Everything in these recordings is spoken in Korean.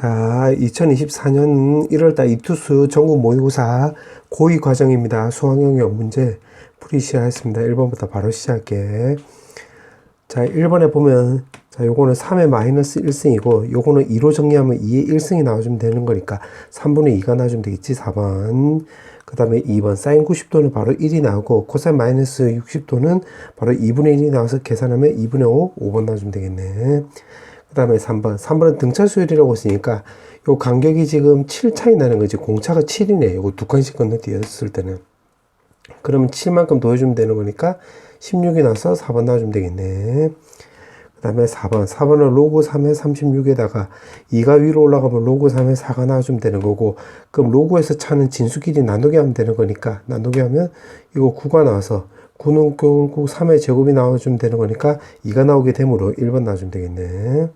자, 2024년 1월달 이투수 전국 모의고사 고2 과정입니다. 수학영역 문제 풀이 시작했습니다. 1번부터 바로 시작할게. 자, 1번에 보면, 자, 요거는 3의 마이너스 1승이고, 요거는 2로 정리하면 2의 1승이 나와주면 되는 거니까, 3분의 2가 나와주면 되겠지, 4번. 그 다음에 2번, 사인 90도는 바로 1이 나오고, 코사인 마이너스 60도는 바로 2분의 1이 나와서 계산하면 2분의 5, 5번 나와주면 되겠네. 그 다음에 3번은 등차 수열이라고 했으니까, 요 간격이 지금 7 차이 나는 거지, 공차가 7이네. 요거 두 칸씩 건너뛰었을 때는. 그러면 7만큼 더해주면 되는 거니까, 16이 나서 4번 나와주면 되겠네. 그 다음에 4번은 로그 3의 36에다가 2가 위로 올라가면 로그 3의 4가 나와주면 되는 거고, 그럼 로그에서 차는 진수끼리 나누게 하면 되는 거니까, 나누게 하면 이거 9가 나와서 9는 결국 3의 제곱이 나와주면 되는 거니까 2가 나오게 되므로 1번 나와주면 되겠네.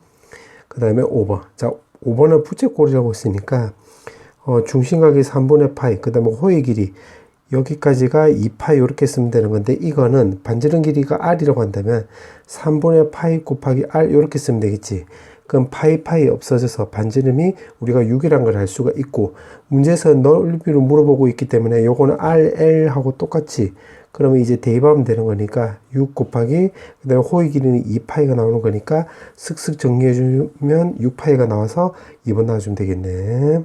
그 다음에 5번. 자, 5번은 부채꼴이라고 했으니까, 중심각이 3분의 파이, 그 다음에 호의 길이 여기까지가 2파이 이렇게 쓰면 되는 건데, 이거는 반지름 길이가 r이라고 한다면 3분의 파이 곱하기 r 이렇게 쓰면 되겠지. 그럼 파이 없어져서 반지름이 우리가 6이란 걸 알 수가 있고, 문제에서 넓이를 물어보고 있기 때문에 요거는 rl하고 똑같이, 그러면 이제 대입하면 되는 거니까 6 곱하기 그 다음에 호의 길이는 2파이가 나오는 거니까 슥슥 정리해주면 6파이가 나와서 2번 나와주면 되겠네.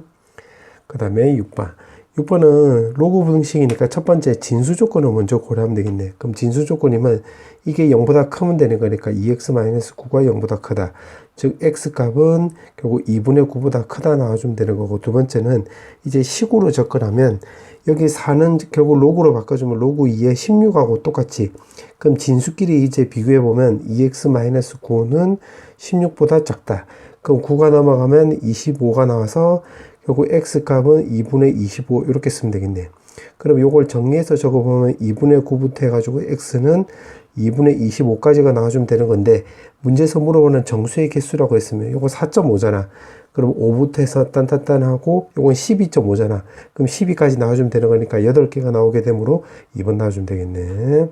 그 다음에 6번은 로그 분식이니까 첫 번째 진수 조건을 먼저 고려하면 되겠네. 그럼 진수 조건이면 이게 0보다 크면 되는 거니까 2x-9가 0보다 크다. 즉 x값은 결국 2분의 9보다 크다 나와주면 되는 거고, 두 번째는 이제 식으로 접근하면 여기 4는 결국 로그로 바꿔주면 로그 2의 16하고 똑같이, 그럼 진수끼리 이제 비교해보면 2x-9는 16보다 작다. 그럼 9가 넘어가면 25가 나와서 결국 x값은 2분의 25 이렇게 쓰면 되겠네. 그럼 요걸 정리해서 적어보면 2분의 9부터 해가지고 x는 2분의 25까지가 나와주면 되는 건데, 문제에서 물어보는 정수의 개수라고 했으면 요거 4.5잖아. 그럼 5부터 해서 딴딴딴 하고 요건 12.5잖아. 그럼 12까지 나와주면 되는 거니까 8개가 나오게 되므로 2번 나와주면 되겠네.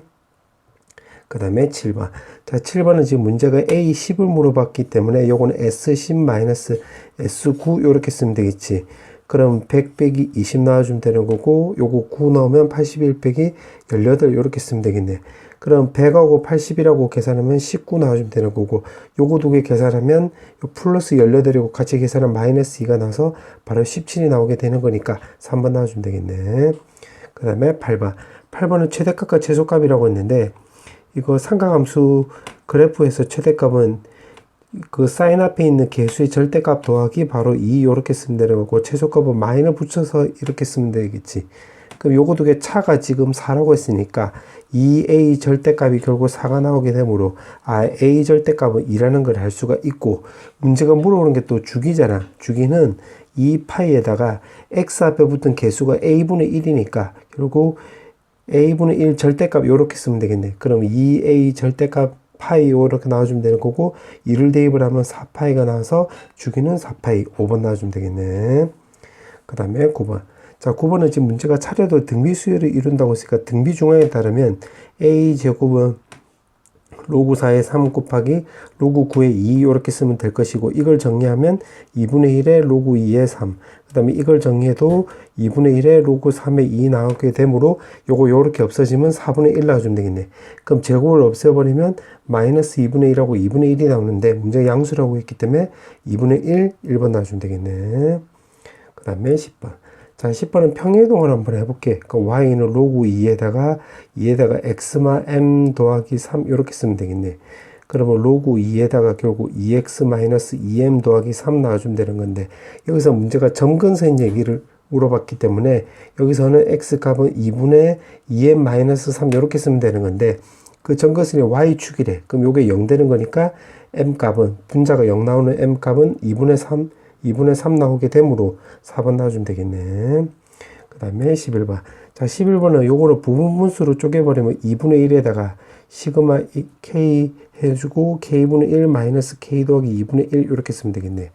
그 다음에 7번. 자, 7번은 지금 문제가 A10을 물어봤기 때문에 요거는 S10-S9 요렇게 쓰면 되겠지. 그럼 100 빼기 20 나와주면 되는 거고, 요거 9 넣으면 81 빼기 18 요렇게 쓰면 되겠네. 그럼 100하고 80이라고 계산하면 19 나와주면 되는 거고, 요거 두 개 계산하면 요 플러스 18이고 같이 계산하면 마이너스 2가 나와서 바로 17이 나오게 되는 거니까 3번 나와주면 되겠네. 그 다음에 8번은 최대값과 최소값이라고 했는데, 이거 삼각함수 그래프에서 최대값은 그 사인 앞에 있는 개수의 절대값 더하기 바로 2 요렇게 쓰면 되는 거고, 최소값은 마이너 붙여서 이렇게 쓰면 되겠지. 그럼 요거 두 개 차가 지금 4라고 했으니까 2a 절대값이 결국 4가 나오게 되므로 a 절대값은 2라는 걸 알 수가 있고, 문제가 물어보는 게 또 주기잖아. 주기는 2파이에다가 x 앞에 붙은 개수가 a분의 1이니까 결국 a분의 1 절대값 요렇게 쓰면 되겠네. 그럼 2a 절대값 파이 요렇게 나와주면 되는 거고, 2를 대입을 하면 4파이가 나와서 주기는 4파이 5번 나와주면 되겠네. 그 다음에 9번. 자, 9번은 지금 문제가 차례도 등비 수열을 이룬다고 했으니까 등비 중앙에 따르면 a 제곱은 로그 4의 3 곱하기 로그 9의 2 이렇게 쓰면 될 것이고, 이걸 정리하면 2분의 1의 로그 2의 3, 그 다음에 이걸 정리해도 2분의 1의 로그 3의 2 나오게 되므로 요거 요렇게 없어지면 4분의 1 나와주면 되겠네. 그럼 제곱을 없애버리면 마이너스 2분의 1하고 2분의 1이 나오는데, 문제가 양수라고 했기 때문에 2분의 1, 1번 나와주면 되겠네. 그 다음에 10번. 자, 10번은 평행이동을 한번 해볼게. 그럼 y는 로그 2에다가 x마 m 더하기 3 이렇게 쓰면 되겠네. 그러면 로그 2에다가 결국 2x-2m 더하기 3 나와주면 되는 건데, 여기서 문제가 점근선 얘기를 물어봤기 때문에 여기서는 x값은 2분의 2m-3 이렇게 쓰면 되는 건데, 그 점근선이 y축이래. 그럼 요게 0 되는 거니까 m값은, 분자가 0 나오는 m값은 2분의 3 나오게 되므로 4번 나와주면 되겠네. 그 다음에 11번. 자, 11번은 요거를 부분분수로 쪼개버리면 2분의 1에다가 시그마 k 해주고 k분의 1 마이너스 k 더하기 2분의 1 이렇게 쓰면 되겠네.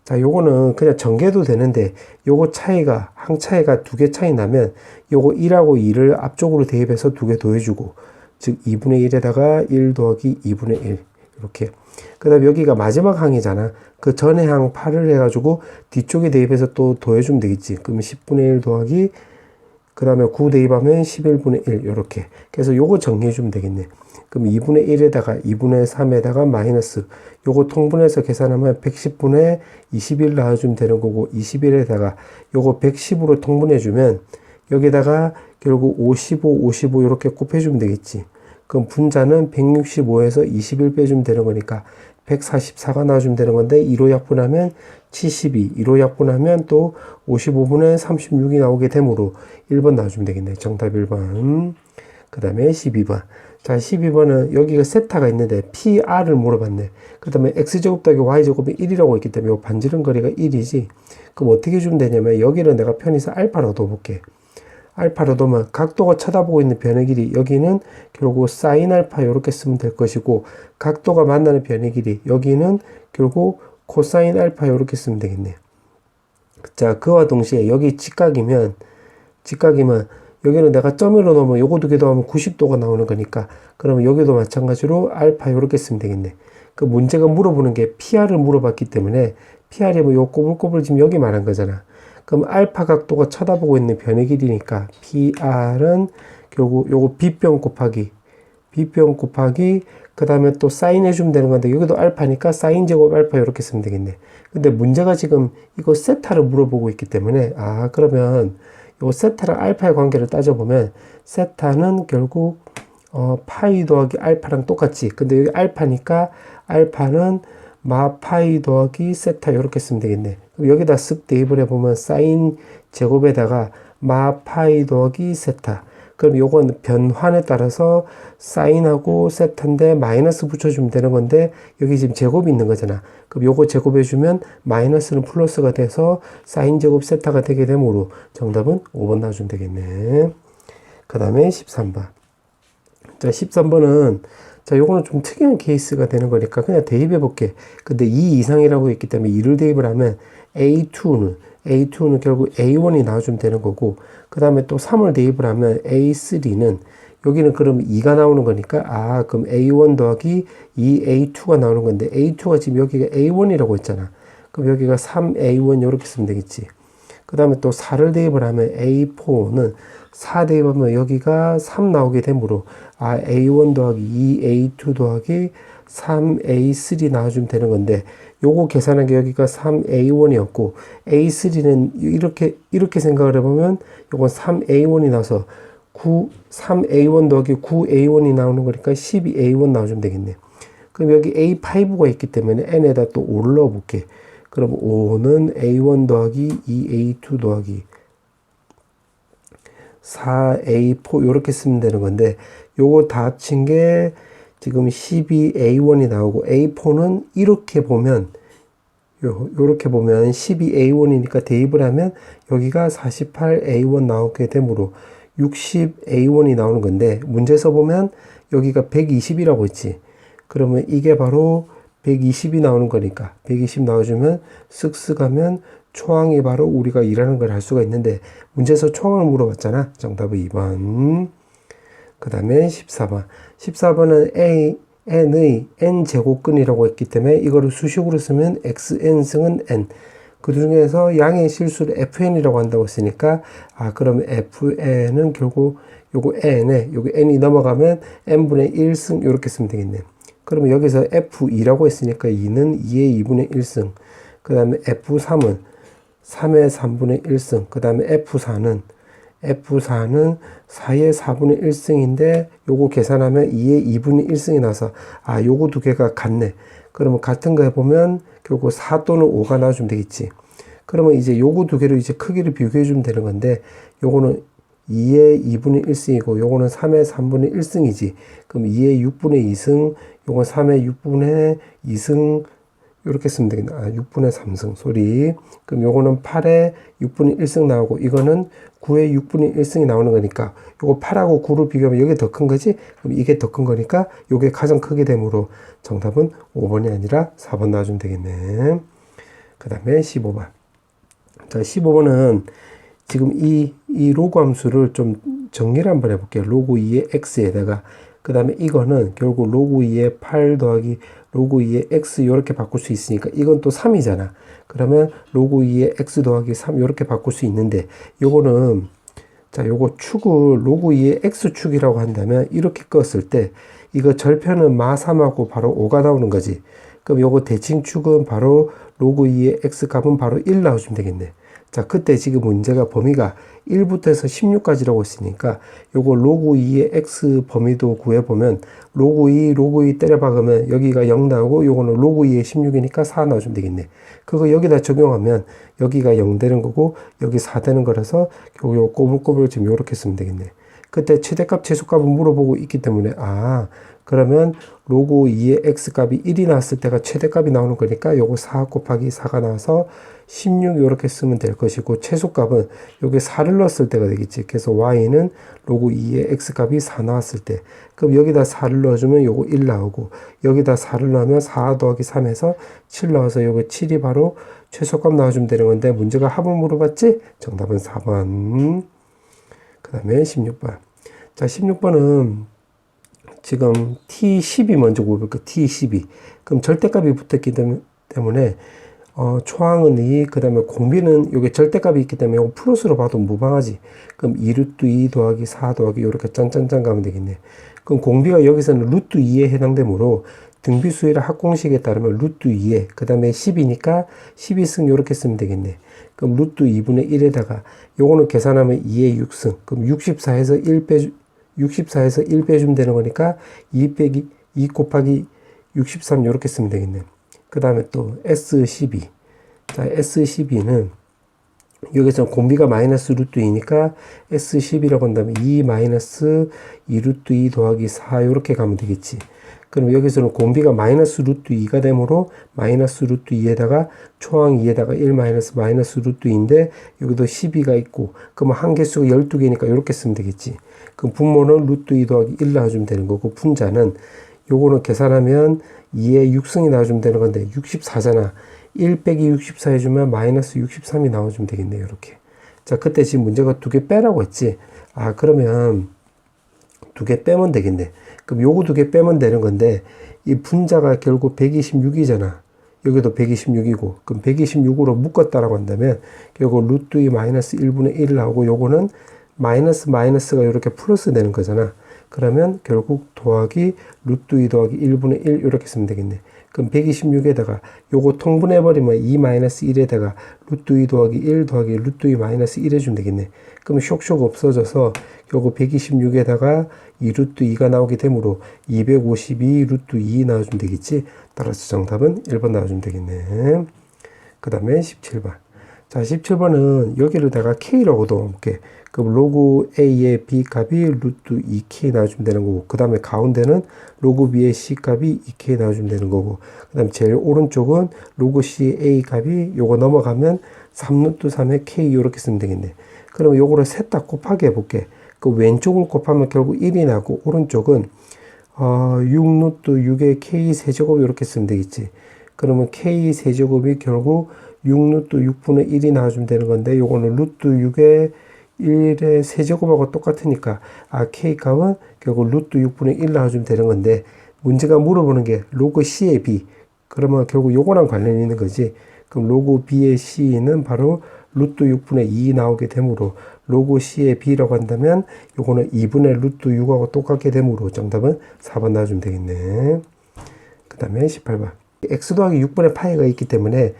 자, 요거는 그냥 전개도 되는데, 요거 차이가, 항차이가 2개 차이 나면 요거 1하고 2를 앞쪽으로 대입해서 2개 더해주고, 즉 2분의 1에다가 1 더하기 2분의 1 이렇게. 그 다음에 여기가 마지막 항이잖아. 그 전에 항 8을 해가지고 뒤쪽에 대입해서 또 더해주면 되겠지. 그러면 10분의 1 더하기 그 다음에 9 대입하면 11분의 1 이렇게. 그래서 요거 정리해주면 되겠네. 그럼 2분의 1에다가 2분의 3에다가 마이너스 요거 통분해서 계산하면 110분의 21 나와주면 되는 거고 21에다가 요거 110으로 통분해주면 여기다가 결국 55, 55 이렇게 곱해주면 되겠지. 그럼 분자는 165에서 21 빼주면 되는 거니까 144가 나와주면 되는 건데 2로 약분하면 72, 2로 약분하면 또 55분의 36이 나오게 되므로 1번 나와주면 되겠네. 정답 1번. 그 다음에 12번. 자, 12번은 여기가 세타가 있는데 PR을 물어봤네. 그 다음에 X제곱 더하기 Y제곱이 1이라고 있기 때문에 요 반지름 거리가 1이지. 그럼 어떻게 해주면 되냐면 여기는 내가 편의상 알파로 넣어볼게. 알파로 넣으면 각도가 쳐다보고 있는 변의 길이 여기는 결국 사인 알파 이렇게 쓰면 될 것이고 각도가 만나는 변의 길이 여기는 결국 코사인 알파 이렇게 쓰면 되겠네. 자, 그와 동시에 여기 직각이면 여기는 내가 점으로 넣으면 요거 두 개 더하면 90도가 나오는 거니까 그러면 여기도 마찬가지로 알파 이렇게 쓰면 되겠네. 그 문제가 물어보는 게 PR을 물어봤기 때문에 PR이 뭐 요 꼬불꼬불 지금 여기 말한 거잖아. 그럼 알파 각도가 쳐다보고 있는 변의 길이니까 PR은 결국 요거 B병 곱하기 그 다음에 또 사인 해주면 되는 건데 여기도 알파니까 사인 제곱 알파 이렇게 쓰면 되겠네. 근데 문제가 지금 이거 세타를 물어보고 있기 때문에 그러면 요 세타랑 알파의 관계를 따져보면 세타는 결국 파이 더하기 알파랑 똑같지. 근데 여기 알파니까 알파는 마 파이 더하기 세타 이렇게 쓰면 되겠네. 그럼 여기다 쓱 대입을 해보면 사인 제곱에다가 마 파이 더하기 세타. 그럼 요건 변환에 따라서 사인하고 세타인데 마이너스 붙여주면 되는 건데 여기 지금 제곱이 있는 거잖아. 그럼 요거 제곱해주면 마이너스는 플러스가 돼서 사인 제곱 세타가 되게 되므로 정답은 5번 나와주면 되겠네. 그 다음에 13번. 자, 13번은 자, 요거는 좀 특이한 케이스가 되는 거니까 그냥 대입해 볼게. 근데 2 이상이라고 했기 때문에 2를 대입을 하면 A2는 결국 A1이 나와주면 되는 거고, 그 다음에 또 3을 대입을 하면 A3는 여기는 그럼 2가 나오는 거니까 그럼 A1 더하기 2A2가 나오는 건데 A2가 지금 여기가 A1이라고 했잖아. 그럼 여기가 3A1 이렇게 쓰면 되겠지. 그 다음에 또 4를 대입을 하면 A4는 4 대입하면 여기가 3 나오게 되므로 A1 더하기 2A2 더하기 3A3 나와주면 되는 건데 요거 계산한 게 여기가 3A1이었고 A3는 이렇게 생각을 해보면 요건 3A1이 나와서 3A1 더하기 9A1이 나오는 거니까 12A1 나와주면 되겠네. 그럼 여기 A5가 있기 때문에 N에다 또 5를 넣어볼게. 그럼 5는 A1 더하기 2A2 더하기 4A4 이렇게 쓰면 되는 건데 요거 다 합친 게 지금 12A1이 나오고 A4는 이렇게 보면 요렇게 보면 12A1이니까 대입을 하면 여기가 48A1 나오게 되므로 60A1이 나오는 건데 문제에서 보면 여기가 120이라고 했지. 그러면 이게 바로 120이 나오는 거니까 120 나와주면 쓱쓱 하면 초항이 바로 우리가 일하는 걸 알 수가 있는데 문제에서 초항을 물어봤잖아. 정답은 2번. 그 다음에 14번. 14번은 n의 n제곱근이라고 했기 때문에 이거를 수식으로 쓰면 xn승은 n. 그 중에서 양의 실수를 fn이라고 한다고 했으니까 그러면 fn은 결국 요거 여기 n이 넘어가면 n분의 1승 이렇게 쓰면 되겠네. 그러면 여기서 f2라고 했으니까 2는 2의 2분의 1승. 그 다음에 f3은 3의 3분의 1승. 그 다음에 F4는 4의 4분의 1승인데 요거 계산하면 2의 2분의 1승이 나서 요거 두 개가 같네. 그러면 같은 거 해보면 결국 4 또는 5가 나와주면 되겠지. 그러면 이제 요거 두 개를 이제 크기를 비교해 주면 되는 건데 요거는 2의 2분의 1승이고 요거는 3의 3분의 1승이지. 그럼 2의 6분의 2승, 요건 3의 6분의 2승 이렇게 쓰면 되겠네. 6분의 3승, 소리. 그럼 요거는 8의 6분의 1승 나오고, 이거는 9의 6분의 1승이 나오는 거니까, 요거 8하고 9를 비교하면 이게 더 큰 거지? 그럼 이게 더 큰 거니까, 요게 가장 크게 되므로 정답은 5번이 아니라 4번 나와주면 되겠네. 그 다음에 15번. 자, 15번은 지금 이 로그 함수를 좀 정리를 한번 해볼게요. 로그 2의 x에다가 그 다음에 이거는 결국 로그 2에 8 더하기 로그 2에 x 이렇게 바꿀 수 있으니까 이건 또 3이잖아. 그러면 로그 2에 x 더하기 3 이렇게 바꿀 수 있는데 요거는 자, 요거 축을 로그 2의 x축이라고 한다면 이렇게 껐을 때 이거 절편은 마 3하고 바로 5가 나오는 거지. 그럼 요거 대칭축은 바로 로그 2의 x값은 바로 1 나와주면 되겠네. 자, 그때 지금 문제가 범위가 1부터 해서 16까지라고 했으니까 요거 로그 2의 x 범위도 구해보면 로그 2 때려 박으면 여기가 0 나오고 요거는 로그 2의 16이니까 4 나와주면 되겠네. 그거 여기다 적용하면 여기가 0 되는 거고 여기 4 되는 거라서 결국 요 꼬불꼬불 지금 요렇게 쓰면 되겠네. 그때 최대값 최소값을 물어보고 있기 때문에 그러면 로그 2의 x값이 1이 나왔을 때가 최대값이 나오는 거니까 요거 4 곱하기 4가 나와서 16 이렇게 쓰면 될 것이고 최소값은 여기 4를 넣었을 때가 되겠지. 그래서 y는 로그 2의 x값이 4 나왔을 때 그럼 여기다 4를 넣어주면 요거 1 나오고 여기다 4를 넣으면 4 더하기 3에서 7 나와서 요거 7이 바로 최소값 나와주면 되는 건데 문제가 합을 물어봤지? 정답은 4번. 그 다음에 16번. 자, 16번은 지금 T12 먼저 구해볼게요. T12. 그럼 절대값이 붙었기 때문에 초항은 2, 그 다음에 공비는 요게 절대값이 있기 때문에 요거 플러스로 봐도 무방하지. 그럼 2루트 2 더하기 4 더하기 요렇게 짠짠짠 가면 되겠네. 그럼 공비가 여기서는 루트 2에 해당되므로 등비수열의 합공식에 따르면 루트 2에 그 다음에 10이니까 12승 요렇게 쓰면 되겠네. 그럼 루트 2분의 1에다가 요거는 계산하면 2의 6승. 그럼 64에서 1 빼주면 되는 거니까 2 곱하기 63 요렇게 쓰면 되겠네. 그 다음에 또 S12. 자, S12는 여기서 공비가 마이너스 루트 2니까 S12라고 한다면 2 마이너스 2 루트 2 더하기 4 요렇게 가면 되겠지. 그럼 여기서는 공비가 마이너스 루트 2가 되므로 마이너스 루트 2에다가 초항 2에다가 1 마이너스 루트 2인데 여기도 12가 있고 그러면 한개수가 12개니까 이렇게 쓰면 되겠지. 그럼 분모는 루트 2 더하기 1 나와주면 되는 거고 분자는 요거는 계산하면 2의 6승이 나와주면 되는 건데 64잖아. 1 빼기 64 해주면 마이너스 63이 나와주면 되겠네요. 이렇게. 자, 그때 지금 문제가 2개 빼라고 했지. 그러면 2개 빼면 되겠네. 그럼 요거 2개 빼면 되는 건데 이 분자가 결국 126이잖아. 여기도 126이고 그럼 126으로 묶었다라고 한다면 결국 루트 2 마이너스 1분의 1 나오고 요거는 마이너스가 이렇게 플러스 되는 거잖아. 그러면 결국 더하기 루트 2 더하기 1분의 1 이렇게 쓰면 되겠네. 그럼 126에다가 요거 통분해버리면 2 마이너스 1에다가 루트 2 더하기 1 더하기 루트 2 마이너스 1 해주면 되겠네. 그럼 쇽쇽 없어져서 요거 126에다가 2 루트 2가 나오게 되므로 252 루트 2 나와주면 되겠지. 따라서 정답은 1번 나와주면 되겠네. 그 다음에 17번. 자, 17번은 여기를다가 K라고 넣어볼게. 그럼 로그 A의 B 값이 루트 2K 나와주면 되는 거고, 그 다음에 가운데는 로그 B의 C 값이 2K 나와주면 되는 거고, 그 다음에 제일 오른쪽은 로그 C의 A 값이 요거 넘어가면 3루트 3의 K 요렇게 쓰면 되겠네. 그러면 요거를 셋 다 곱하기 해볼게. 그 왼쪽을 곱하면 결국 1이 나고, 오른쪽은 6루트 6의 K 세제곱 요렇게 쓰면 되겠지. 그러면 K 세제곱이 결국 6루트 6분의 1이 나와주면 되는 건데, 요거는 루트 6의 1의 세제곱하고 똑같으니까 K 값은 결국 루트 6분의 1 나와주면 되는 건데, 문제가 물어보는 게 로그 C의 B, 그러면 결국 요거랑 관련이 있는 거지. 그럼 로그 B의 C는 바로 루트 6분의 2 나오게 되므로 로그 C의 B라고 한다면 요거는 2분의 루트 6하고 똑같게 되므로 정답은 4번 나와주면 되겠네. 그 다음에 18번. x 더하기 6분의 파이가 있기 때문에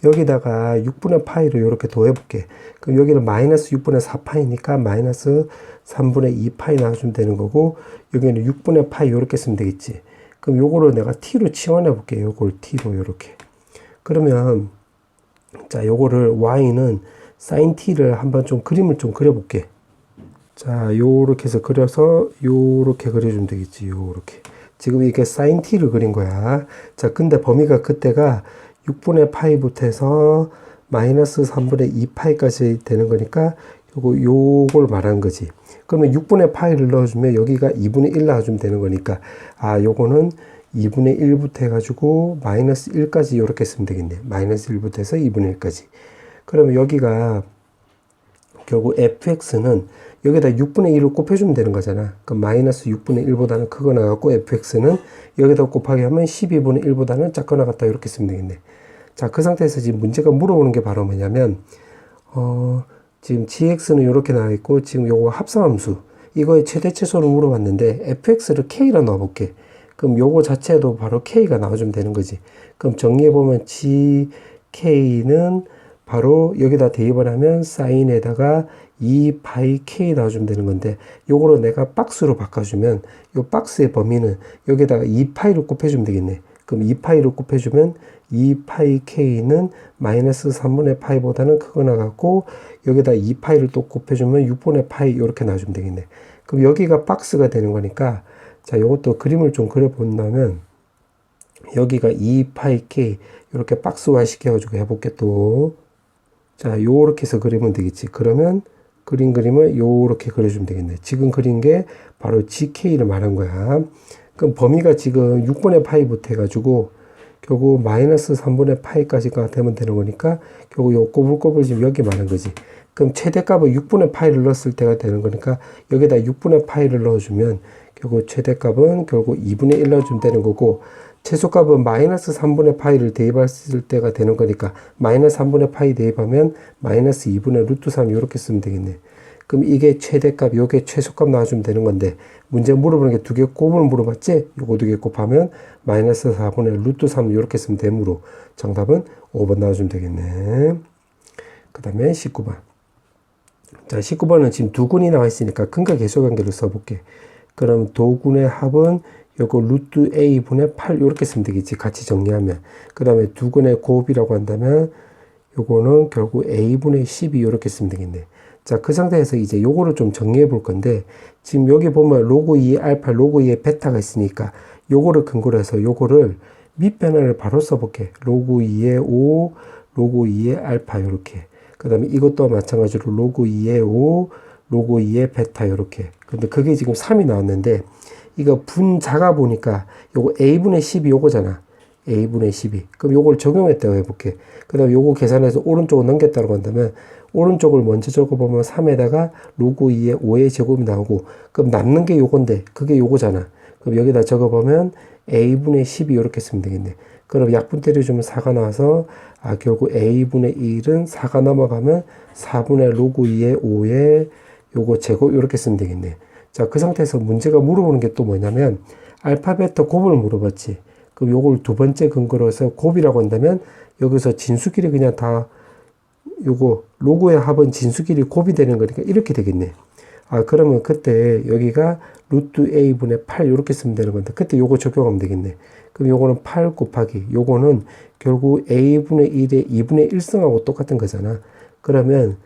여기다가 6분의 파이를 이렇게 더해볼게. 그럼 여기는 마이너스 6분의 4파이니까 마이너스 3분의 2파이 나와주면 되는 거고, 여기는 6분의 파이 이렇게 쓰면 되겠지. 그럼 요거를 내가 t로 치환해볼게. 요걸 t로 이렇게. 그러면 자, 요거를 y는 sin t를 한번 좀 그림을 좀 그려볼게. 자, 요렇게 해서 그려서 요렇게 그려주면 되겠지. 요렇게. 지금 이렇게 sin t를 그린 거야. 자, 근데 범위가 그때가 6분의 파이부터 해서 마이너스 3분의 2파이까지 되는 거니까 요걸 말한 거지. 그러면 6분의 파이를 넣어주면 여기가 2분의 1 나와주면 되는 거니까 요거는 2분의 1부터 해가지고 마이너스 1까지 이렇게 쓰면 되겠네. 마이너스 1부터 해서 2분의 1까지. 그러면 여기가 결국 fx는 여기다 6분의 1을 곱해주면 되는 거잖아. 그럼 마이너스 6분의 1보다는 크거나 같고 fx는 여기다 곱하기 하면 12분의 1보다는 작거나 같다. 이렇게 쓰면 되겠네. 자, 그 상태에서 지금 문제가 물어보는 게 바로 뭐냐면 지금 gx는 이렇게 나와 있고 지금 요거 합성함수 이거의 최대 최소를 물어봤는데 fx를 k라 넣어볼게. 그럼 요거 자체도 바로 k가 나와주면 되는 거지. 그럼 정리해보면 gk는 바로 여기다 대입을 하면 사인에다가 2파이 k 나와주면 되는 건데 요거를 내가 박스로 바꿔주면 요 박스의 범위는 여기다가 2파이를 곱해주면 되겠네. 그럼 2파이를 곱해주면 2파이 k는 마이너스 3분의 파이보다는 크거나 같고 여기다 2파이를 또 곱해주면 6분의 파이 이렇게 나와주면 되겠네. 그럼 여기가 박스가 되는 거니까 자 요것도 그림을 좀 그려본다면 여기가 2파이 k 이렇게 박스화 시켜가지고 해볼게 또. 자 요렇게 해서 그리면 되겠지. 그러면 그림을 요렇게 그려주면 되겠네. 지금 그린 게 바로 gk를 말한 거야. 그럼 범위가 지금 6분의 파이부터 해가지고 결국 마이너스 3분의 파이까지가 되면 되는 거니까 결국 요 꼬불꼬불 지금 여기 말한 거지. 그럼 최대값은 6분의 파이를 넣었을 때가 되는 거니까 여기다 6분의 파이를 넣어주면 결국 최대값은 결국 2분의 1 넣어주면 되는 거고 최소값은 마이너스 3분의 파이를 대입했을 때가 되는 거니까 마이너스 3분의 파이 대입하면 마이너스 2분의 루트 3 이렇게 쓰면 되겠네. 그럼 이게 최대값, 요게 최소값 나와주면 되는 건데 문제 물어보는 게 두 개 곱을 물어봤지? 요거 두 개 곱하면 마이너스 4분의 루트 3 이렇게 쓰면 되므로 정답은 5번 나와주면 되겠네. 그 다음에 19번. 자, 19번은 지금 두 군이 나와 있으니까 근과 계수 관계를 써볼게. 그럼 도군의 합은 요거 루트 a분의 8 이렇게 쓰면 되겠지. 같이 정리하면. 그 다음에 두 군의 곱이라고 한다면 요거는 결국 a분의 12 이렇게 쓰면 되겠네. 자, 그 상태에서 이제 요거를 좀 정리해 볼 건데 지금 여기 보면 로그 2의 알파, 로그 2의 베타가 있으니까 요거를 근거로 해서 요거를 밑변화를 바로 써볼게. 로그 2의 5, 로그 2의 알파 이렇게. 그 다음에 이것도 마찬가지로 로그 2의 5, 로그 2의 베타 이렇게. 근데 그게 지금 3이 나왔는데 이거 분자가 보니까 요거 a분의 12 요거잖아. a분의 12. 그럼 요걸 적용했다고 해볼게. 그 다음에 요거 계산해서 오른쪽으로 넘겼다고 한다면 오른쪽을 먼저 적어보면 3에다가 로그 2의 5의 제곱이 나오고 그럼 남는 게 요건데 그게 요거잖아. 그럼 여기다 적어보면 a분의 12 이렇게 쓰면 되겠네. 그럼 약분 때려주면 4가 나와서 결국 a분의 1은 4가 넘어가면 4분의 로그 2의 5의 요거 제곱 이렇게 쓰면 되겠네. 자, 그 상태에서 문제가 물어보는 게 또 뭐냐면 알파벳 곱을 물어봤지. 그럼 요걸 두 번째 근거로 해서 곱이라고 한다면 여기서 진수끼리 그냥 다 요거 로그의 합은 진수끼리 곱이 되는 거니까 이렇게 되겠네. 그러면 그때 여기가 루트 a분의 8 이렇게 쓰면 되는 건데 그때 요거 적용하면 되겠네. 그럼 요거는 8 곱하기 요거는 결국 a분의 1의 2분의 1승하고 똑같은 거잖아. 그러면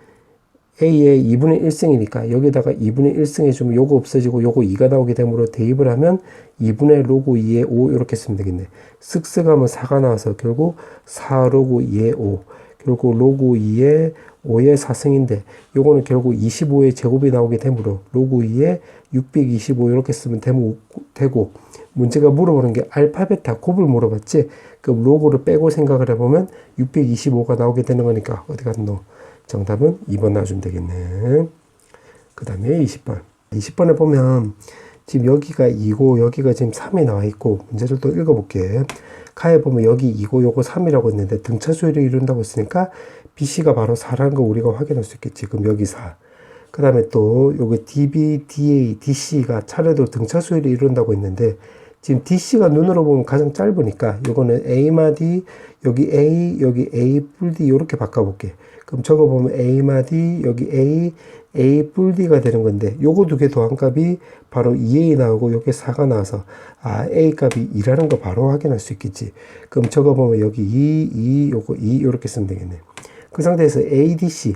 a의 2분의 1승이니까 여기다가 2분의 1승 해주면 요거 없어지고 요거 2가 나오게 되므로 대입을 하면 2분의 로그 2의 5 이렇게 쓰면 되겠네. 쓱쓱하면 4가 나와서 결국 4 로그 2의 5 결국 로그 2의 5의 4승인데 요거는 결국 25의 제곱이 나오게 되므로 로그 2의 625 이렇게 쓰면 되고 문제가 물어보는 게 알파 베타 곱을 물어봤지. 그럼 로그를 빼고 생각을 해보면 625가 나오게 되는 거니까 어디 갔노? 정답은 2번 나와주면 되겠네. 그 다음에 20번. 20번에 보면 지금 여기가 2고 여기가 지금 3이 나와 있고 문제를 또 읽어볼게. 가에 보면 여기 2고 요거 3이라고 했는데 등차 수열을 이룬다고 했으니까 BC가 바로 4라는 거 우리가 확인할 수 있겠지. 그럼 여기 4. 그 다음에 또 여기 DB, DA, DC가 차례로 등차 수열을 이룬다고 했는데 지금 DC가 눈으로 보면 가장 짧으니까 요거는 A마디 여기 A 여기 A 뿔 D 이렇게 바꿔볼게. 그럼 적어보면 A마디 여기 A A 뿔 D가 되는 건데 요거 두 개 더한 값이 바로 2A 나오고 요게 4가 나와서 A 값이 2라는 거 바로 확인할 수 있겠지. 그럼 적어보면 여기 2 요거 2 이렇게 쓰면 되겠네. 그 상태에서 ADC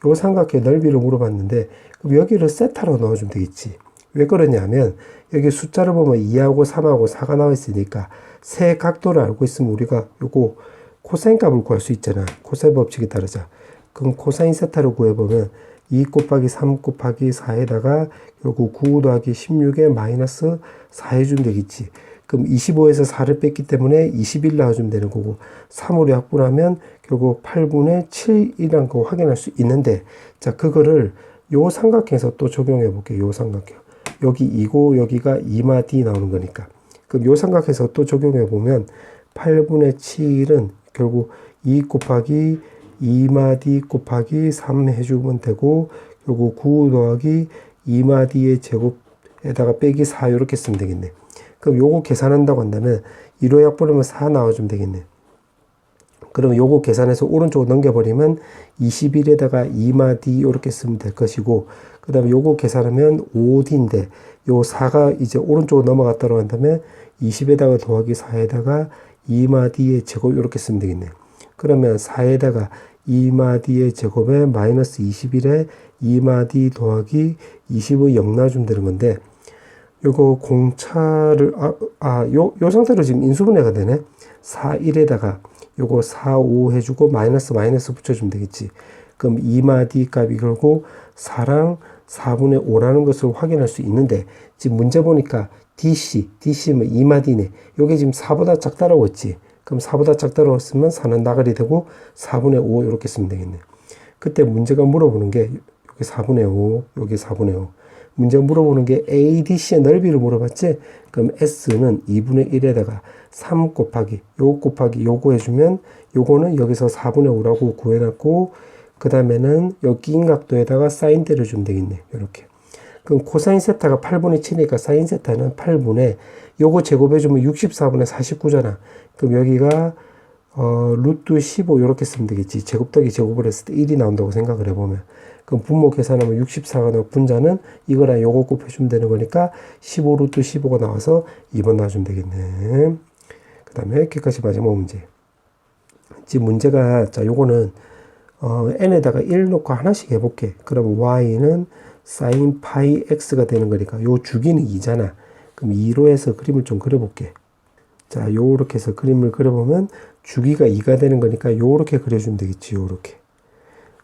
요 삼각형 넓이를 물어봤는데 그럼 여기를 세타로 넣어주면 되겠지. 왜 그러냐면 여기 숫자를 보면 2하고 3하고 4가 나와 있으니까 세 각도를 알고 있으면 우리가 요거 코사인 값을 구할 수 있잖아. 코사인 법칙에 따르자. 그럼 코사인 세타를 구해보면 2 곱하기 3 곱하기 4에다가 결국 9 더하기 16에 마이너스 4 해주면 되겠지. 그럼 25에서 4를 뺐기 때문에 21 나와주면 되는 거고 3으로 약분하면 결국 8분의 7이라는 거 확인할 수 있는데 자 그거를 요 삼각형에서 또 적용해 볼게요. 요 삼각형. 여기 2고 여기가 2마디 나오는 거니까. 그럼 요 삼각형에서 또 적용해 보면 8분의 7은 결국 2 곱하기 2마디 곱하기 3 해주면 되고, 결국 9 더하기 2마디의 제곱에다가 빼기 4 이렇게 쓰면 되겠네. 그럼 요거 계산한다고 한다면 1호 약분하면 4 나와주면 되겠네. 그럼 요거 계산해서 오른쪽으로 넘겨버리면 21에다가 2마디 이렇게 쓰면 될 것이고, 그 다음에 요거 계산하면 5D인데 요 4가 이제 오른쪽으로 넘어갔다고 한다면 20에다가 더하기 4에다가 2마디의 제곱 이렇게 쓰면 되겠네. 그러면 4에다가 2마디의 제곱에 마이너스 21에 2마디 더하기 20의 0 놔주면 되는 건데, 요거 공차를 요 상태로 지금 인수분해가 되네. 4, 1에다가 요거 4, 5 해주고 마이너스 붙여주면 되겠지. 그럼 2마디 값이 결국 4랑 4분의 5라는 것을 확인할 수 있는데, 지금 문제 보니까 DC면 2마디네. 요게 지금 4보다 작다라고 했지. 그럼 4보다 작다라고 했으면 4는 나가리 되고 4분의 5 이렇게 쓰면 되겠네. 그때 문제가 물어보는 게 여기 4분의 5, 여기 4분의 5. 문제 물어보는 게 ADC의 넓이를 물어봤지? 그럼 S는 2분의 1에다가 3 곱하기 요거 해주면 요거는 여기서 4분의 5라고 구해놨고, 그 다음에는 여기 낀 각도에다가 사인 때려주면 되겠네. 이렇게. 그럼 코사인 세타가 8분의 7이니까 사인 세타는 8분의 요거 제곱해주면 64분의 49잖아. 그럼 여기가 루트 15 이렇게 쓰면 되겠지. 제곱 더하기 제곱을 했을 때 1이 나온다고 생각을 해보면. 그럼 분모 계산하면 64가 나오고 분자는 이거랑 요거 곱해주면 되는 거니까 15 루트 15가 나와서 2번 나와주면 되겠네. 그 다음에 이렇게까지 마지막 문제. 지금 문제가, 자, 요거는 n에다가 1 놓고 하나씩 해볼게. 그러면 y는 sin 파이 x가 되는 거니까 요 주기는 2잖아. 그럼 2로 해서 그림을 좀 그려볼게. 자, 요렇게 해서 그림을 그려보면 주기가 2가 되는 거니까 요렇게 그려주면 되겠지. 요렇게.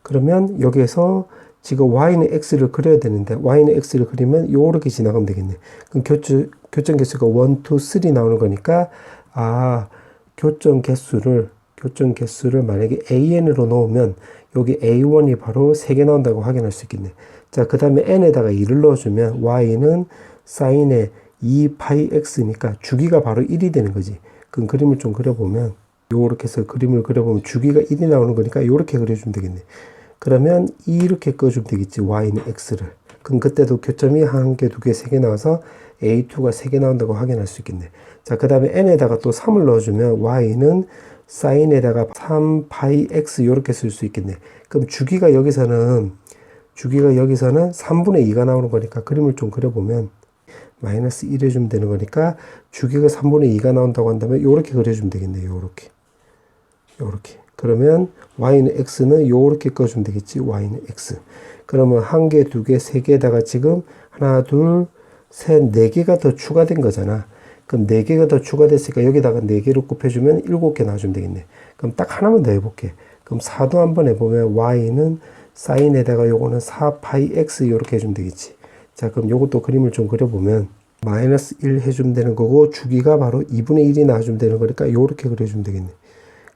그러면 여기에서 지금 y는 x를 그려야 되는데 y는 x를 그리면 요렇게 지나가면 되겠네. 그럼 교점 개수가 1, 2, 3 나오는 거니까 교점 개수를 만약에 AN으로 넣으면 여기 A1이 바로 3개 나온다고 확인할 수 있겠네. 자, 그 다음에 N에다가 2를 넣어주면 Y는 사인의 2파이 X니까 주기가 바로 1이 되는 거지. 그럼 그림을 좀 그려보면, 요렇게 해서 그림을 그려보면 주기가 1이 나오는 거니까 요렇게 그려주면 되겠네. 그러면 이렇게 꺼주면 되겠지. Y는 X를. 그럼 그때도 교점이 1개, 2개, 3개 나와서 A2가 3개 나온다고 확인할 수 있겠네. 자, 그 다음에 N에다가 또 3을 넣어주면 Y는 사인에다가 3파이 x 이렇게 쓸 수 있겠네. 그럼 주기가 여기서는 3분의 2가 나오는 거니까 그림을 좀 그려보면 마이너스 1 해주면 되는 거니까 주기가 3분의 2가 나온다고 한다면 요렇게 그려주면 되겠네. 요렇게. 그러면 y는 x는 요렇게 꺼주면 되겠지. y는 x. 그러면 1개, 2개, 3개에다가 지금 하나, 둘, 셋, 4개가 더 추가된 거잖아. 그럼 4개가 더 추가됐으니까 여기다가 4개를 곱해주면 7개 나와주면 되겠네. 그럼 딱 하나만 더 해볼게. 그럼 4도 한번 해보면 y는 사인에다가 요거는 4파이 x 이렇게 해주면 되겠지. 자, 그럼 요것도 그림을 좀 그려보면 마이너스 1 해주면 되는 거고 주기가 바로 2분의 1이 나와주면 되는 거니까 요렇게 그려주면 되겠네.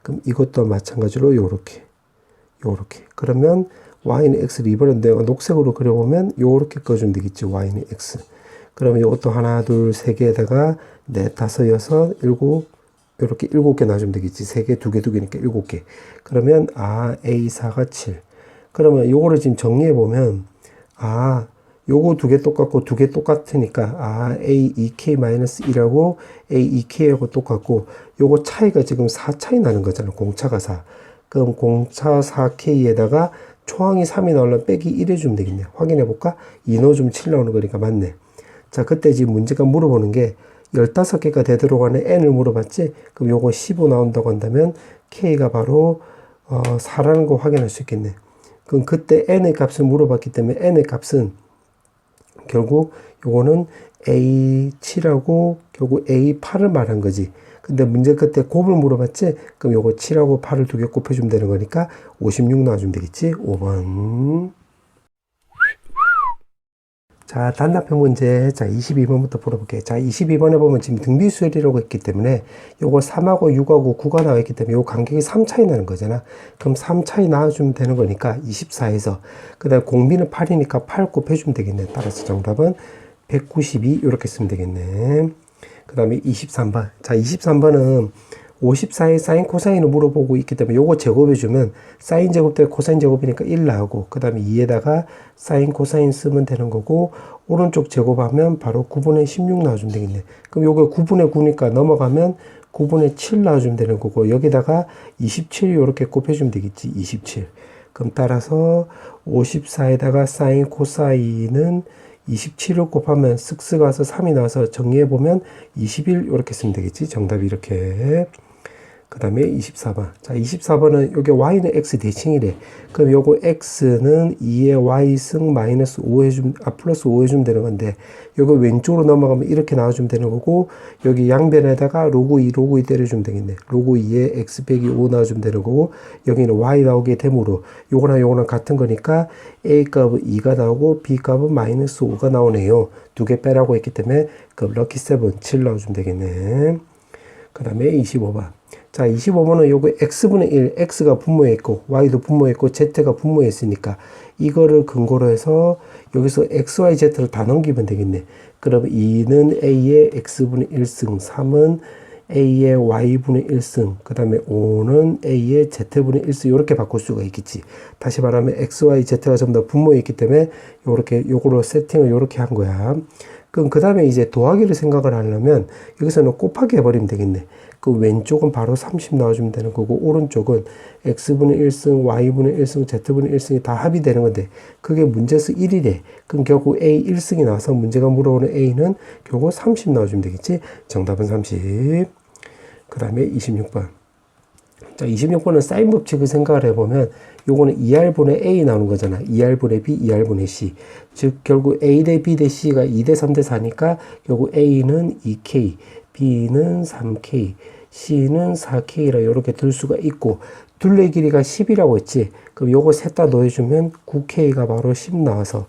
그럼 이것도 마찬가지로 요렇게. 그러면 y는 x를 이번엔 내가 녹색으로 그려보면 요렇게 꺼주면 되겠지. y는 x. 그러면 이것도 하나, 둘, 세 개에다가 넷, 다섯, 여섯, 일곱, 이렇게 7개 놔주면 되겠지. 3개, 2개, 2개니까 7개. 그러면 A4가 7. 그러면 요거를 지금 정리해보면 요거 2개 똑같고 2개 똑같으니까 A2K-1하고 A2K하고 똑같고 요거 차이가 지금 4 차이 나는 거잖아. 공차가 4. 그럼 공차 4K에다가 초항이 3이 나오려면 빼기 1 해주면 되겠네. 확인해볼까? 2 넣어주면 7 나오는 거니까 맞네. 자, 그때 지금 문제가 물어보는 게 15개가 되도록 하는 n을 물어봤지? 그럼 요거 15 나온다고 한다면 k가 바로 4라는 거 확인할 수 있겠네. 그럼 그때 n의 값을 물어봤기 때문에 n의 값은 결국 요거는 A7하고 결국 A8을 말한 거지. 근데 문제 그때 곱을 물어봤지? 그럼 요거 7하고 8을 2개 곱해주면 되는 거니까 56 나와주면 되겠지? 5번. 자, 단답형 문제. 자, 22번부터 풀어볼게요. 자, 22번에 보면 지금 등비수열이라고 했기 때문에 요거 3하고 6하고 9가 나와 있기 때문에 요 간격이 3 차이 나는 거잖아. 그럼 3 차이 나와주면 되는 거니까 24에서. 그 다음에 공비는 8이니까 8 곱해주면 되겠네. 따라서 정답은 192 이렇게 쓰면 되겠네. 그 다음에 23번. 자, 23번은 54의 사인 코사인을 물어보고 있기 때문에 요거 제곱해주면 사인 제곱 대 코사인 제곱이니까 1 나오고 그 다음에 2에다가 사인 코사인 쓰면 되는 거고 오른쪽 제곱하면 바로 9분의 16 나와주면 되겠네. 그럼 요거 9분의 9니까 넘어가면 9분의 7 나와주면 되는 거고 여기다가 27 요렇게 곱해주면 되겠지. 27. 그럼 따라서 54에다가 사인 코사인은 27을 곱하면 쓱쓱 가서 3이 나와서 정리해보면 21 이렇게 쓰면 되겠지. 정답이 이렇게. 그 다음에 24번. 자, 24번은 여기 y는 x 대칭이래. 그럼 요거 x는 2의 y승 마이너스 5 해주면, 플러스 5 해주면 되는 건데, 요거 왼쪽으로 넘어가면 이렇게 나와주면 되는 거고, 여기 양변에다가 로그 2, 로그 2 때려주면 되겠네. 로그 2에 x 빼기 5 나와주면 되는 거고, 여기는 y 나오게 되므로, 요거랑 요거랑 같은 거니까, a 값은 2가 나오고, b 값은 마이너스 5가 나오네요. 두 개 빼라고 했기 때문에, 그럼 럭키 7, 7 나와주면 되겠네. 그 다음에 25번. 자, 25번은 요거 x분의 1, x가 분모에 있고 y도 분모에 있고 z가 분모에 있으니까 이거를 근거로 해서 여기서 x, y, z를 다 넘기면 되겠네. 그럼 2는 a의 x분의 1승, 3은 a의 y분의 1승, 그 다음에 5는 a의 z분의 1승 이렇게 바꿀 수가 있겠지. 다시 말하면 x, y, z가 전부 다 분모에 있기 때문에 요렇게 요거로 세팅을 요렇게 한 거야. 그럼 그 다음에 이제 더하기를 생각을 하려면 여기서는 곱하기 해버리면 되겠네. 그 왼쪽은 바로 30 나와주면 되는 거고 오른쪽은 x분의 1승, y분의 1승, z분의 1승이 다 합이 되는 건데 그게 문제에서 1이래. 그럼 결국 a 1승이 나와서 문제가 물어오는 a는 결국 30 나와주면 되겠지. 정답은 30. 그 다음에 26번. 자, 26번은 사인 법칙을 생각을 해보면 요거는 2r분의 a 나오는 거잖아. 2r분의 b, 2r분의 c. 즉 결국 a 대 b 대 c가 2 대 3 대 4니까 결국 a는 2k, b는 3k, c는 4k라 이렇게 들 수가 있고 둘레 길이가 10이라고 했지. 그럼 요거 셋 다 넣어주면 9k가 바로 10 나와서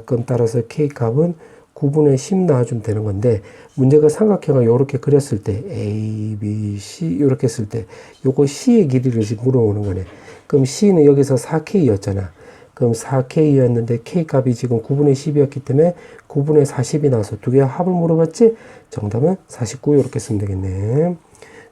그럼 따라서 k 값은 9분의 10 나와주면 되는 건데 문제가 삼각형을 이렇게 그렸을 때 A, B, C 이렇게 했을 때 요거 C의 길이를 지금 물어오는 거네. 그럼 C는 여기서 4K였잖아. 그럼 4K였는데 K 값이 지금 9분의 10이었기 때문에 9분의 40이 나와서 두 개의 합을 물어봤지? 정답은 49 이렇게 쓰면 되겠네.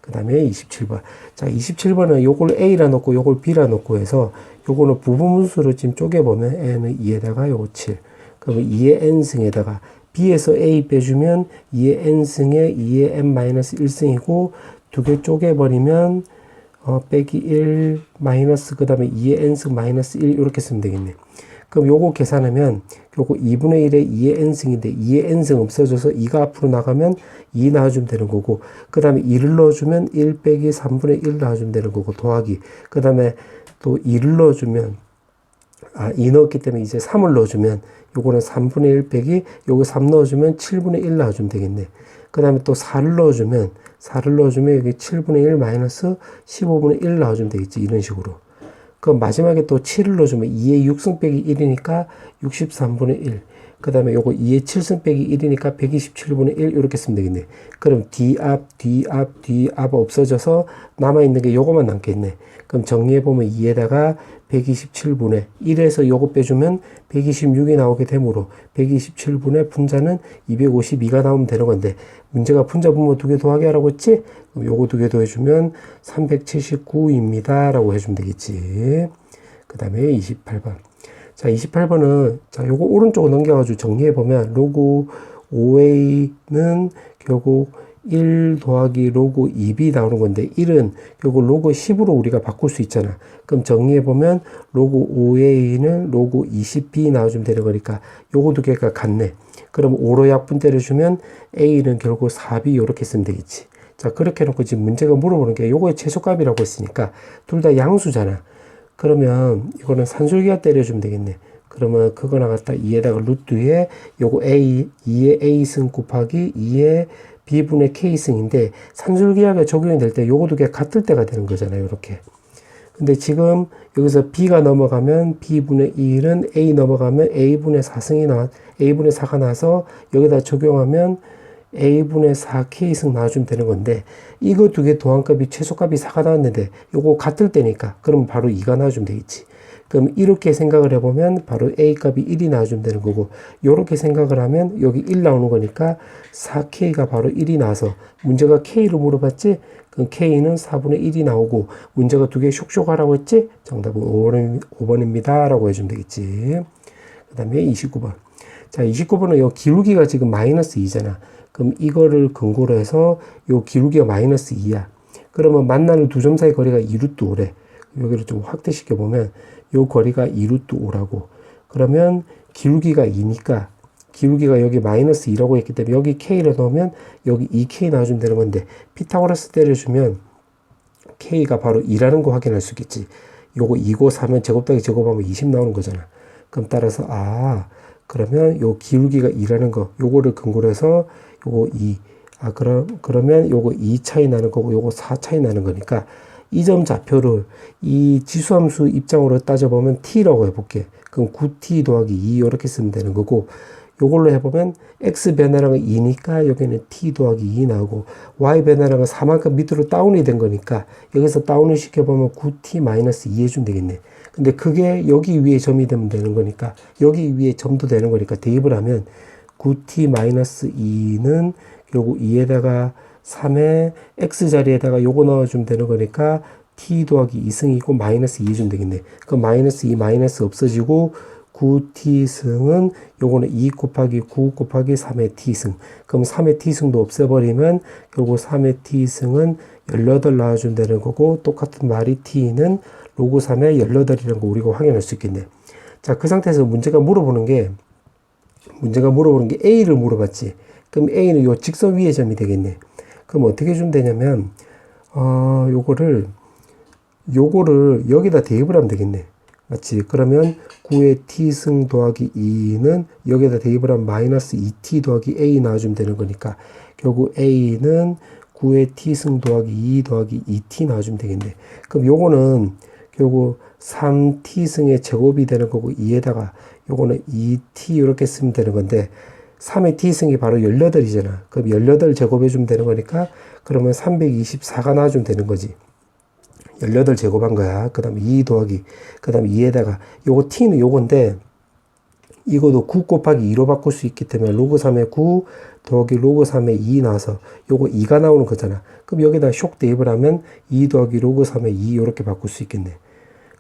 그 다음에 27번. 자, 27번은 요걸 A라 놓고 요걸 B라 놓고 해서 요거는 부분분수로 지금 쪼개보면 N은 2에다가 요거 7. 그러면 2의 n승에다가 b에서 a 빼주면 2의 n승에 2의 n-1승이고 두 개 쪼개버리면 빼기 1 마이너스 그 다음에 2의 n승 마이너스 1 이렇게 쓰면 되겠네. 그럼 요거 계산하면 요거 2분의 1에 2의 n승인데 2의 n승 없어져서 2가 앞으로 나가면 2 나와주면 되는 거고 그 다음에 2를 넣어주면 1 빼기 3분의 1 나와주면 되는 거고 더하기 그 다음에 또 2를 넣어주면 2 넣었기 때문에 이제 3을 넣어주면 요거는 3분의 1 빼기 요거 3 넣어주면 7분의 1 나와주면 되겠네. 그 다음에 또 4를 넣어주면 여기 7분의 1 마이너스 15분의 1 나와주면 되겠지. 이런 식으로. 그럼 마지막에 또 7을 넣어주면 2의 6승 빼기 1이니까 63분의 1. 그 다음에 요거 2의 7승 빼기 1이니까 127분의 1 이렇게 쓰면 되겠네. 그럼 뒤앞 없어져서 남아있는 게 요거만 남겠네. 그럼 정리해보면 2에다가 127분의 1에서 요거 빼주면 126이 나오게 되므로 127분의 분자는 252가 나오면 되는 건데 문제가 분자 분모 두 개 더하게 하라고 했지? 그럼 요거 두 개 더해주면 379입니다 라고 해주면 되겠지. 그 다음에 28번. 자, 28번은 자 요거 오른쪽으로 넘겨가지고 정리해보면 로그 5a는 결국 1 더하기 로그 2b 나오는 건데 1은 결국 로그 10으로 우리가 바꿀 수 있잖아. 그럼 정리해보면 로그 5a는 로그 20b 나와주면 되는 거니까 요거 두 개가 같네. 그럼 5로 약분 때려주면 a는 결국 4b 이렇게 쓰면 되겠지. 자, 그렇게 해놓고 지금 문제가 물어보는 게 요거의 최소값이라고 했으니까 둘 다 양수잖아. 그러면 이거는 산술기가 때려주면 되겠네. 그러면 그거 나갔다 2에다가 루트에 요거 a 2의 a승 곱하기 2의 b분의 k승인데 산술기하게 적용이 될 때 요거 두 개 같을 때가 되는 거잖아요. 이렇게. 근데 지금 여기서 b가 넘어가면 b분의 1은 a 넘어가면 a분의 4가 나서 여기다 적용하면 a분의 4k승 나와주면 되는 건데, 이거 두 개 도항값이 최소값이 4가 나왔는데 요거 같을 때니까 그럼 바로 2가 나와주면 되겠지. 그럼 이렇게 생각을 해보면 바로 a 값이 1이 나와주면 되는 거고, 요렇게 생각을 하면 여기 1 나오는 거니까 4k가 바로 1이 나와서, 문제가 k를 물어봤지? 그럼 k는 4분의 1이 나오고, 문제가 두 개 쇽쇽 하라고 했지? 정답은 5번입니다 라고 해주면 되겠지. 그 다음에 29번. 자, 29번은 요 기울기가 지금 마이너스 2잖아. 그럼 이거를 근거로 해서 요 기울기가 마이너스 2야. 그러면 만나는 두 점 사이 거리가 2루트 5래. 여기를 좀 확대시켜 보면 요 거리가 2루트 5라고. 그러면 기울기가 2니까 기울기가 여기 마이너스 2라고 했기 때문에 여기 k를 넣으면 여기 2k 나와주면 되는 건데, 피타고라스 때려주면 k가 바로 2라는 거 확인할 수 있겠지. 요거 2고 4면 제곱 더하기 제곱하면 20 나오는 거잖아. 그럼 따라서 그러면 요 기울기가 2라는 거, 요거를 근거로 해서 요거 2. 그러면 요거 2 차이 나는 거고 요거 4 차이 나는 거니까, 이 점 좌표를 이 지수함수 입장으로 따져보면 t라고 해볼게. 그럼 9t 더하기 2 이렇게 쓰면 되는 거고, 요걸로 해보면 x 변화량은 2니까 여기는 t 더하기 2 나오고, y 변화량은 4만큼 밑으로 다운이 된 거니까 여기서 다운을 시켜보면 9t 마이너스 2 해주면 되겠네. 근데 그게 여기 위에 점이 되면 되는 거니까, 여기 위에 점도 되는 거니까 대입을 하면 9t 마이너스 2는 요거 2에다가 3에 x 자리에다가 요거 넣어주면 되는 거니까 t 더하기 2승이고 마이너스 2 해주면 되겠네. 그럼 마이너스 2 마이너스 없어지고 9t승은 요거는 2 곱하기 9 곱하기 3의 t승. 그럼 3의 t승도 없애버리면 요거 3의 t승은 18 나와주면 되는 거고, 똑같은 말이 t는 로그 3의 18이라는 거 우리가 확인할 수 있겠네. 자, 그 상태에서 문제가 물어보는 게 a를 물어봤지. 그럼 a는 요 직선 위의 점이 되겠네. 그럼 어떻게 해주면 되냐면, 요거를 여기다 대입을 하면 되겠네. 맞지? 그러면 9의 t승 더하기 2는 여기다 대입을 하면 마이너스 2t 더하기 a 나와주면 되는 거니까, 결국 a는 9의 t승 더하기 2 더하기 2t 나와주면 되겠네. 그럼 요거는 결국 3t승의 제곱이 되는 거고, 2에다가 요거는 2t 이렇게 쓰면 되는 건데, 3의 t승이 바로 18이잖아. 그럼 18 제곱해주면 되는 거니까, 그러면 324가 나와주면 되는 거지. 18 제곱한 거야. 그 다음에 2 더하기, 그 다음에 2에다가, 요거 t는 요건데, 이것도 9 곱하기 2로 바꿀 수 있기 때문에 로그 3의 9 더하기 로그 3의 2 나와서 요거 2가 나오는 거잖아. 그럼 여기다 쇽 대입을 하면 2 더하기 로그 3의 2 이렇게 바꿀 수 있겠네.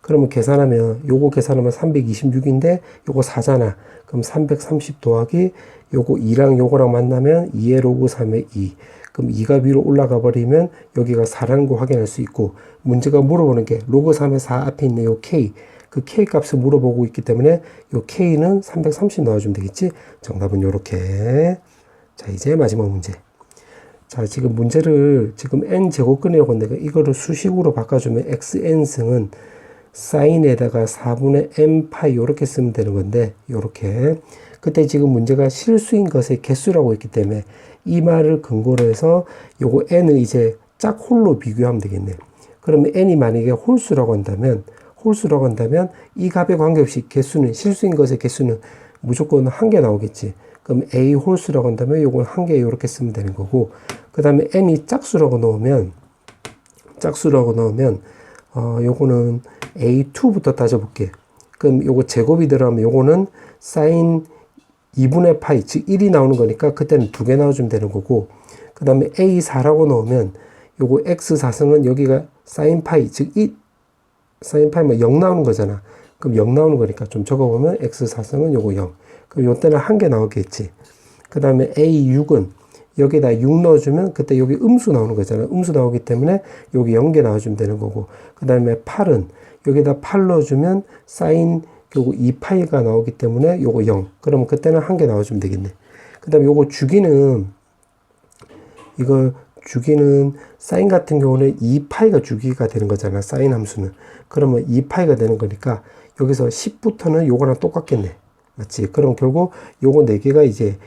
그러면 계산하면, 요거 계산하면 326인데 요거 4잖아. 그럼 330 더하기 요거 2랑 요거랑 만나면 2의 로그 3의 2. 그럼 2가 위로 올라가 버리면 여기가 4라는 거 확인할 수 있고, 문제가 물어보는 게 로그 3의 4 앞에 있는 요 k, 그 k 값을 물어보고 있기 때문에 요 k는 330 넣어주면 되겠지. 정답은 요렇게. 자, 이제 마지막 문제. 자, 지금 문제를 지금 n제곱근이라고 내가 이거를 수식으로 바꿔주면 xn승은 사인에다가 4분의 n파이 요렇게 쓰면 되는 건데, 요렇게. 그때 지금 문제가 실수인 것의 개수라고 했기 때문에 이 말을 근거로 해서 요거 n을 이제 짝홀로 비교하면 되겠네. 그러면 n이 만약에 홀수라고 한다면 이 값에 관계없이 개수는, 실수인 것의 개수는 무조건 한 개 나오겠지. 그럼 a 홀수라고 한다면 요건 한 개 이렇게 쓰면 되는 거고, 그 다음에 n이 짝수라고 넣으면 요거는 a2부터 따져볼게. 그럼 요거 제곱이 들어가면 요거는 사인 2분의 파이, 즉 1이 나오는 거니까 그때는 2개 넣어주면 되는 거고, 그 다음에 a4라고 넣으면 요거 x4승은 여기가 사인 파이, 즉 사인 파이면 0 나오는 거잖아. 그럼 0 나오는 거니까 좀 적어보면 x4승은 요거 0. 그럼 요때는 한 개 나오겠지. 그 다음에 a6은 여기다 6 넣어주면 그때 여기 음수 나오는 거잖아. 음수 나오기 때문에 여기 0개 나와주면 되는 거고, 그 다음에 8은 여기다 8 넣어주면 사인 요거 2파이가 나오기 때문에 요거 0. 그러면 그때는 한 개 나와주면 되겠네. 그 다음에 요거 주기는 사인 같은 경우는 2파이가 주기가 되는 거잖아. 사인 함수는. 그러면 2파이가 되는 거니까 여기서 10부터는 요거랑 똑같겠네. 맞지? 그럼 결국 요거 4개가 이제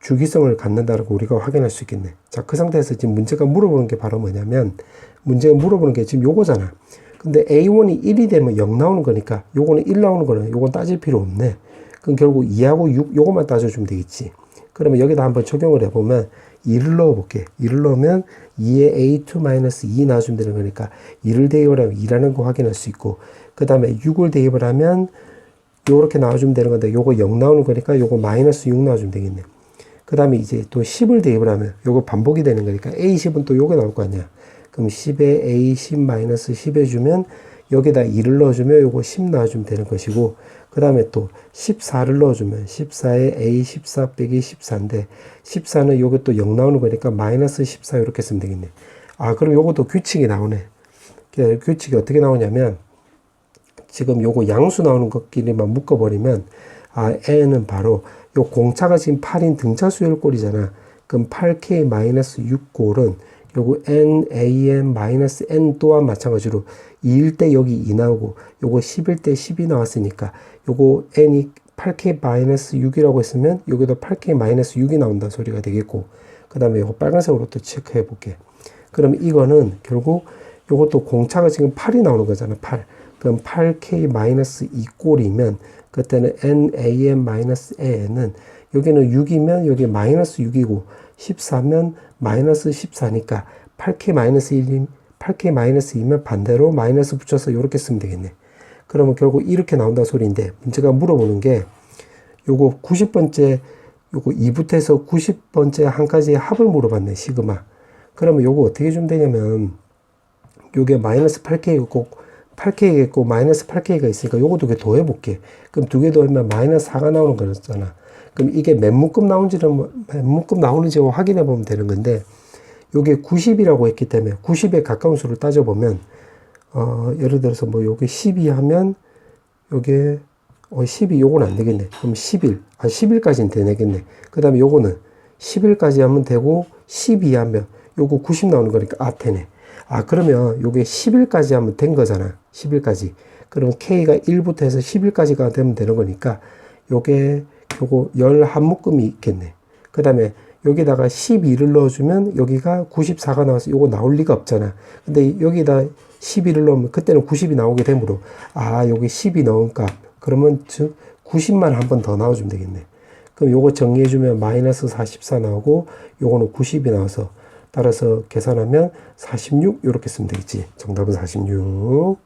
주기성을 갖는다라고 우리가 확인할 수 있겠네. 자, 그 상태에서 지금 문제가 물어보는 게 바로 뭐냐면, 문제가 물어보는 게 지금 요거잖아. 근데 A1이 1이 되면 0 나오는 거니까 요거는 1 나오는 거는 요건 따질 필요 없네. 그럼 결국 2하고 6 요것만 따져주면 되겠지. 그러면 여기다 한번 적용을 해보면 2를 넣어볼게. 2를 넣으면 2에 A2-2 나와주면 되는 거니까 2를 대입을 하면 2라는 거 확인할 수 있고, 그 다음에 6을 대입을 하면 요렇게 나와주면 되는 건데 요거 0 나오는 거니까 요거 마이너스 6 나와주면 되겠네. 그 다음에 이제 또 10을 대입을 하면 요거 반복이 되는 거니까 A10은 또 요게 나올 거 아니야. 그럼 10에 A10-10 해주면 여기다 2를 넣어주면 요거 10 나와주면 되는 것이고, 그 다음에 또 14를 넣어주면 14에 A14 빼기 14인데 14는 요게 또 0 나오는 거니까 마이너스 14 이렇게 쓰면 되겠네. 아, 그럼 요것도 규칙이 나오네. 규칙이 어떻게 나오냐면 지금 요거 양수 나오는 것끼리만 묶어버리면 n은 바로 요 공차가 지금 8인 등차수열 꼴이잖아. 그럼 8k-6꼴은 요거 n 또한 마찬가지로 2일 때 여기 2 나오고 요거 10일 때 10이 나왔으니까 요거 n이 8k-6이라고 했으면 여기도 8k-6이 나온다는 소리가 되겠고, 그 다음에 요거 빨간색으로 또 체크해 볼게. 그럼 이거는 결국 요것도 공차가 지금 8이 나오는 거잖아. 8. 그럼 8k-2꼴이면 그때는 nan-n은 여기는 6이면 여기 마이너스 6이고 14면 마이너스 14니까 8k-2면 반대로 마이너스 붙여서 이렇게 쓰면 되겠네. 그러면 결국 이렇게 나온다 소리인데, 문제가 물어보는 게 요거 90번째 요거 2부터 해서 90번째 한 가지의 합을 물어봤네. 시그마. 그러면 요거 어떻게 해주면 되냐면 요게 마이너스 8k겠고 마이너스 8k가 있으니까 요것도 더해 볼게. 그럼 두 개 더하면 마이너스 4가 나오는 거였잖아. 그럼 이게 몇 묶음 나오는지 확인해 보면 되는 건데, 요게 90이라고 했기 때문에 90에 가까운 수를 따져보면 예를 들어서 뭐 요게 12 하면 요게 12 요건 안 되겠네. 그럼 10일까지는 되겠네. 그 다음에 요거는 10일까지 하면 되고 12 하면 요거 90 나오는 거니까 되네. 그러면 요게 10일까지 하면 된 거잖아. 10일까지. 그럼 K가 1부터 해서 10일까지가 되면 되는 거니까 요거 11묶음이 있겠네. 그 다음에 여기다가 12를 넣어주면 여기가 94가 나와서 요거 나올 리가 없잖아. 근데 여기다 12를 넣으면 그때는 90이 나오게 되므로 여기 10이 넣은 값. 그러면 즉 90만 한 번 더 나와주면 되겠네. 그럼 요거 정리해주면 마이너스 44 나오고 요거는 90이 나와서 따라서 계산하면 46 이렇게 쓰면 되겠지. 정답은 46.